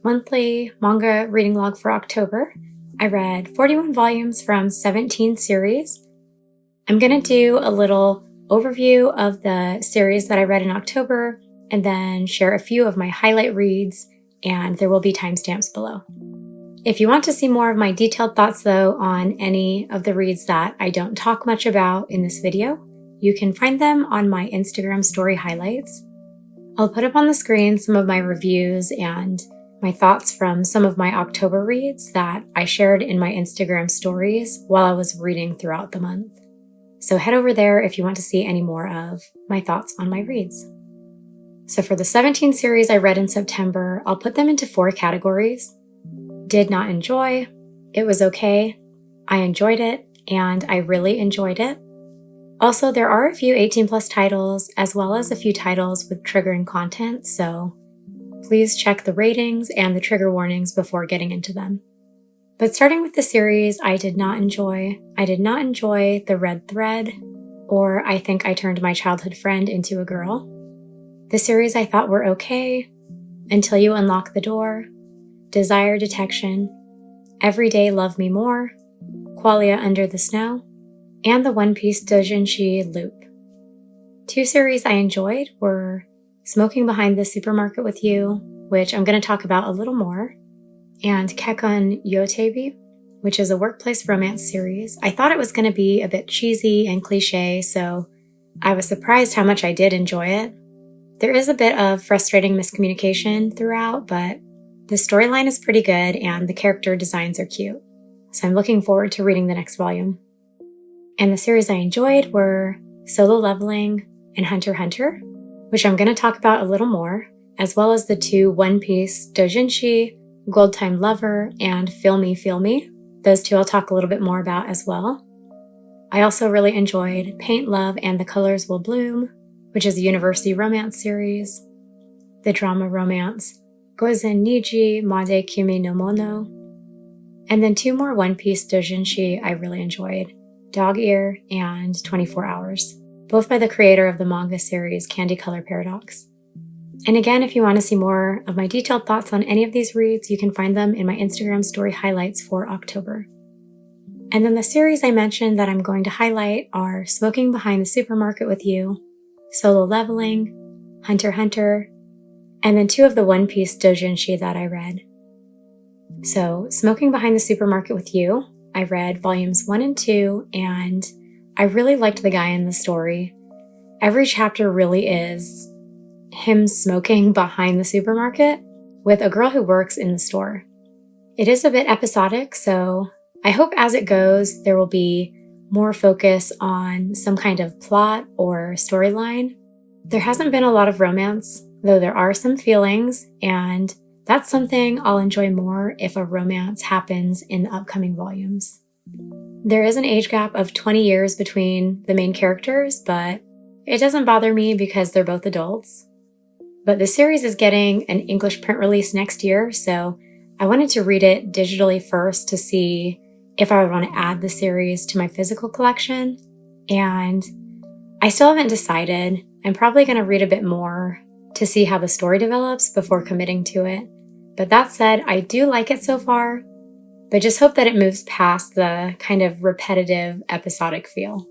monthly manga reading log for October. I read 41 volumes from 17 series. I'm going to do a little overview of the series that I read in October and then share a few of my highlight reads, and there will be timestamps below. If you want to see more of my detailed thoughts though on any of the reads that I don't talk much about in this video, you can find them on my Instagram story highlights. I'll put up on the screen some of my reviews and my thoughts from some of my October reads that I shared in my Instagram stories while I was reading throughout the month. So head over there if you want to see any more of my thoughts on my reads. So for the 17 series I read in September, I'll put them into 4 categories. Did not enjoy, it was okay, I enjoyed it, and I really enjoyed it. Also, there are a few 18 plus titles as well as a few titles with triggering content, so please check the ratings and the trigger warnings before getting into them. But starting with the series I did not enjoy The Red Thread, or I Think I Turned My Childhood Friend Into a Girl. The series I thought were okay, Until You Unlock the Door, Desire Detection, Every Day Love Me More, Qualia Under the Snow, and the One Piece doujinshi Loop. 2 series I enjoyed were Smoking Behind the Supermarket with You, which I'm going to talk about a little more, and Kekkon Yoteibi, which is a workplace romance series. I thought it was going to be a bit cheesy and cliche, so I was surprised how much I did enjoy it. There is a bit of frustrating miscommunication throughout, but the storyline is pretty good and the character designs are cute. So I'm looking forward to reading the next volume. And the series I enjoyed were Solo Leveling and Hunter x Hunter, which I'm going to talk about a little more, as well as the 2 One Piece doujinshi, Gold Time Lover, and Feel Me, Feel Me. Those 2 I'll talk a little bit more about as well. I also really enjoyed Paint Love and the Colors Will Bloom, which is a university romance series, the drama romance Gozen Niji Made Kimi no Mono, and then 2 more One Piece doujinshi I really enjoyed, Dogear and 24 Hours, both by the creator of the manga series Candy Color Paradox. And again, if you want to see more of my detailed thoughts on any of these reads, you can find them in my Instagram story highlights for October. And then the series I mentioned that I'm going to highlight are Smoking Behind the Supermarket with You, Solo Leveling, Hunter x Hunter, and then 2 of the One Piece doujinshi that I read. So, Smoking Behind the Supermarket with You, I read volumes 1 and 2, and I really liked the guy in the story. Every chapter really is him smoking behind the supermarket with a girl who works in the store. It is a bit episodic, so I hope as it goes there will be more focus on some kind of plot or storyline. There hasn't been a lot of romance, though there are some feelings, and that's something I'll enjoy more if a romance happens in the upcoming volumes. There is an age gap of 20 years between the main characters, but it doesn't bother me because they're both adults. But the series is getting an English print release next year, so I wanted to read it digitally first to see if I would want to add the series to my physical collection, and I still haven't decided. I'm probably going to read a bit more to see how the story develops before committing to it. But that said, I do like it so far, but just hope that it moves past the kind of repetitive episodic feel.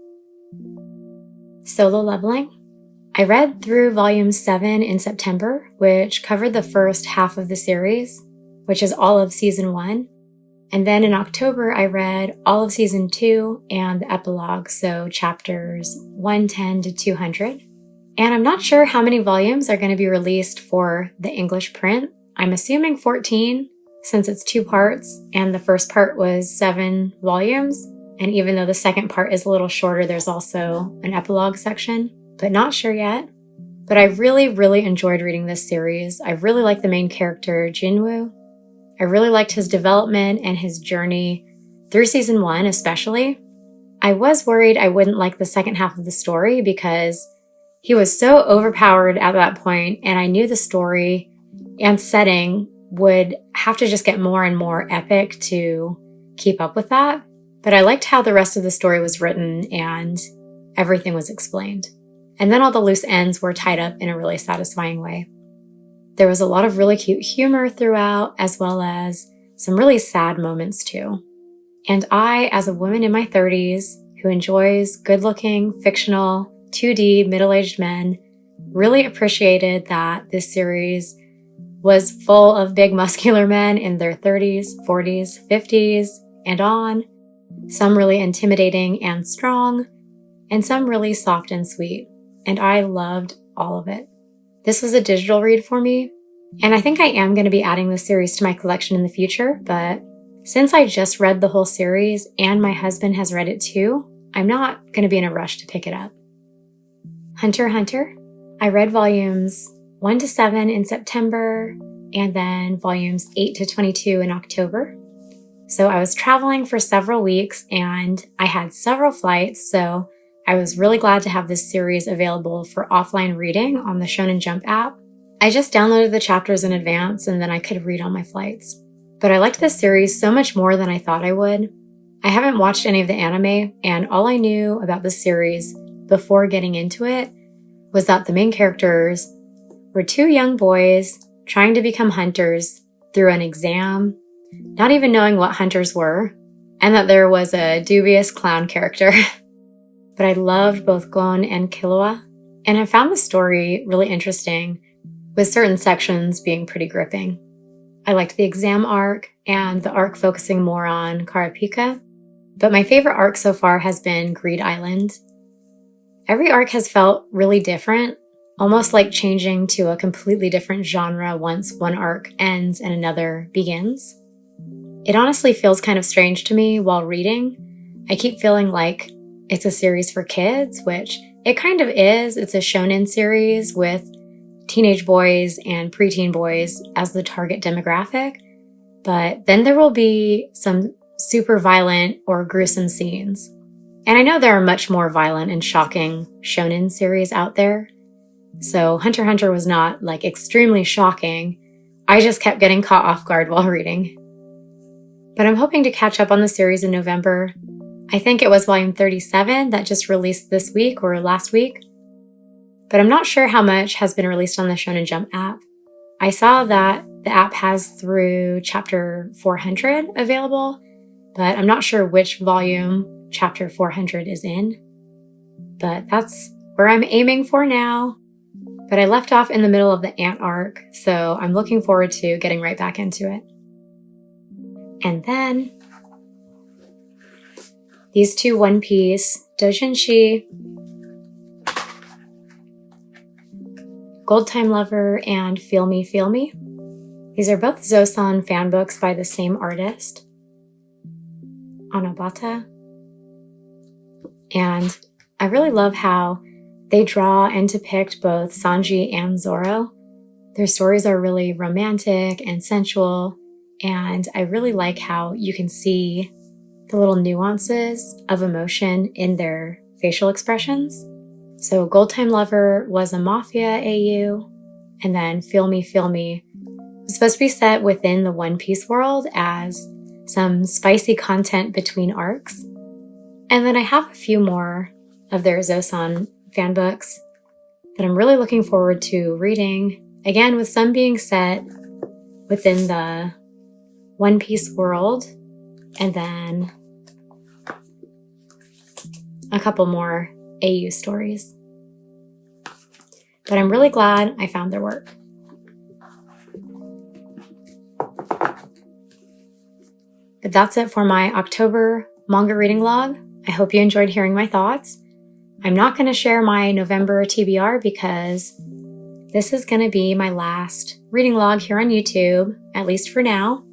Solo Leveling. I read through volume 7 in September, which covered the first half of the series, which is all of season 1. And then in October, I read all of season 2 and the epilogue, so chapters 110 to 200. And I'm not sure how many volumes are going to be released for the English print. I'm assuming 14, since it's 2 parts, and the first part was 7 volumes. And even though the second part is a little shorter, there's also an epilogue section, but not sure yet. But I really, really enjoyed reading this series. I really like the main character, Jinwoo. I really liked his development and his journey through season 1, especially. I was worried I wouldn't like the second half of the story because he was so overpowered at that point, and I knew the story and setting would have to just get more and more epic to keep up with that. But I liked how the rest of the story was written and everything was explained. And then all the loose ends were tied up in a really satisfying way. There was a lot of really cute humor throughout, as well as some really sad moments too. And I, as a woman in my 30s who enjoys good-looking, fictional, 2D middle-aged men, really appreciated that this series was full of big muscular men in their 30s, 40s, 50s, and on. Some really intimidating and strong, and some really soft and sweet. And I loved all of it. This was a digital read for me, and I think I am going to be adding this series to my collection in the future, but since I just read the whole series and my husband has read it too, I'm not going to be in a rush to pick it up. Hunter x Hunter. I read volumes 1 to 7 in September and then volumes 8 to 22 in October. So I was traveling for several weeks and I had several flights, so I was really glad to have this series available for offline reading on the Shonen Jump app. I just downloaded the chapters in advance and then I could read on my flights. But I liked this series so much more than I thought I would. I haven't watched any of the anime, and all I knew about the series before getting into it was that the main characters were 2 young boys trying to become hunters through an exam, not even knowing what hunters were, and that there was a dubious clown character. But I loved both Gon and Killua, and I found the story really interesting, with certain sections being pretty gripping. I liked the exam arc and the arc focusing more on Karapika, but my favorite arc so far has been Greed Island. Every arc has felt really different, almost like changing to a completely different genre once one arc ends and another begins. It honestly feels kind of strange to me while reading. I keep feeling like it's a series for kids, which it kind of is. It's a shonen series with teenage boys and preteen boys as the target demographic, but then there will be some super violent or gruesome scenes. And I know there are much more violent and shocking shonen series out there, so Hunter x Hunter was not like extremely shocking. I just kept getting caught off guard while reading. But I'm hoping to catch up on the series in November. I think it was volume 37 that just released this week or last week. But I'm not sure how much has been released on the Shonen Jump app. I saw that the app has through chapter 400 available, but I'm not sure which volume chapter 400 is in. But that's where I'm aiming for now. But I left off in the middle of the ant arc, so I'm looking forward to getting right back into it. And then these 2 One Piece doujinshi, Gold Time Lover and Feel Me, Feel Me. These are both Zosan fan books by the same artist, Onobata. And I really love how they draw and depict both Sanji and Zoro. Their stories are really romantic and sensual, and I really like how you can see the little nuances of emotion in their facial expressions. So Gold Time Lover was a mafia AU, and then Feel Me, Feel Me was supposed to be set within the One Piece world as some spicy content between arcs. And then I have a few more of their Zosan fan books that I'm really looking forward to reading, again with some being set within the One Piece world, and then a couple more AU stories. But I'm really glad I found their work. But that's it for my October manga reading log. I hope you enjoyed hearing my thoughts. I'm not going to share my November TBR because this is going to be my last reading log here on YouTube, at least for now.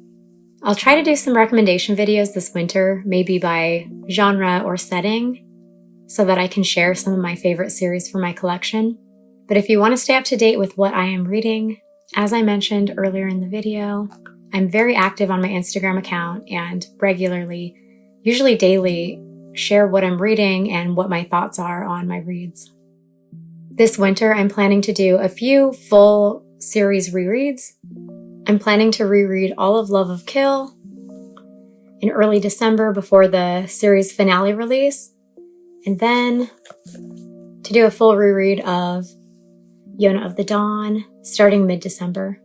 I'll try to do some recommendation videos this winter, maybe by genre or setting, so that I can share some of my favorite series from my collection. But if you want to stay up to date with what I am reading, as I mentioned earlier in the video, I'm very active on my Instagram account and regularly, usually daily, share what I'm reading and what my thoughts are on my reads. This winter, I'm planning to do a few full series rereads. I'm planning to reread all of Love of Kill in early December before the series finale release, and then to do a full reread of Yona of the Dawn, starting mid-December.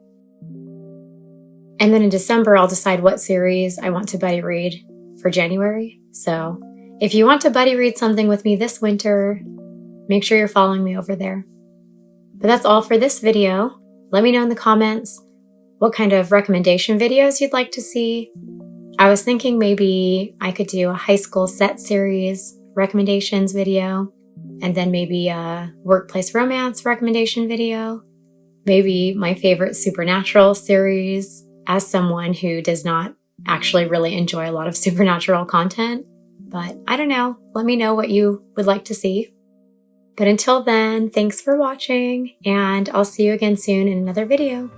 And then in December, I'll decide what series I want to buddy read for January. So if you want to buddy read something with me this winter, make sure you're following me over there. But that's all for this video. Let me know in the comments what kind of recommendation videos you'd like to see. I was thinking maybe I could do a high school set series recommendations video, and then maybe a workplace romance recommendation video, maybe my favorite supernatural series as someone who does not actually really enjoy a lot of supernatural content. But I don't know, let me know what you would like to see. But until then, thanks for watching, and I'll see you again soon in another video.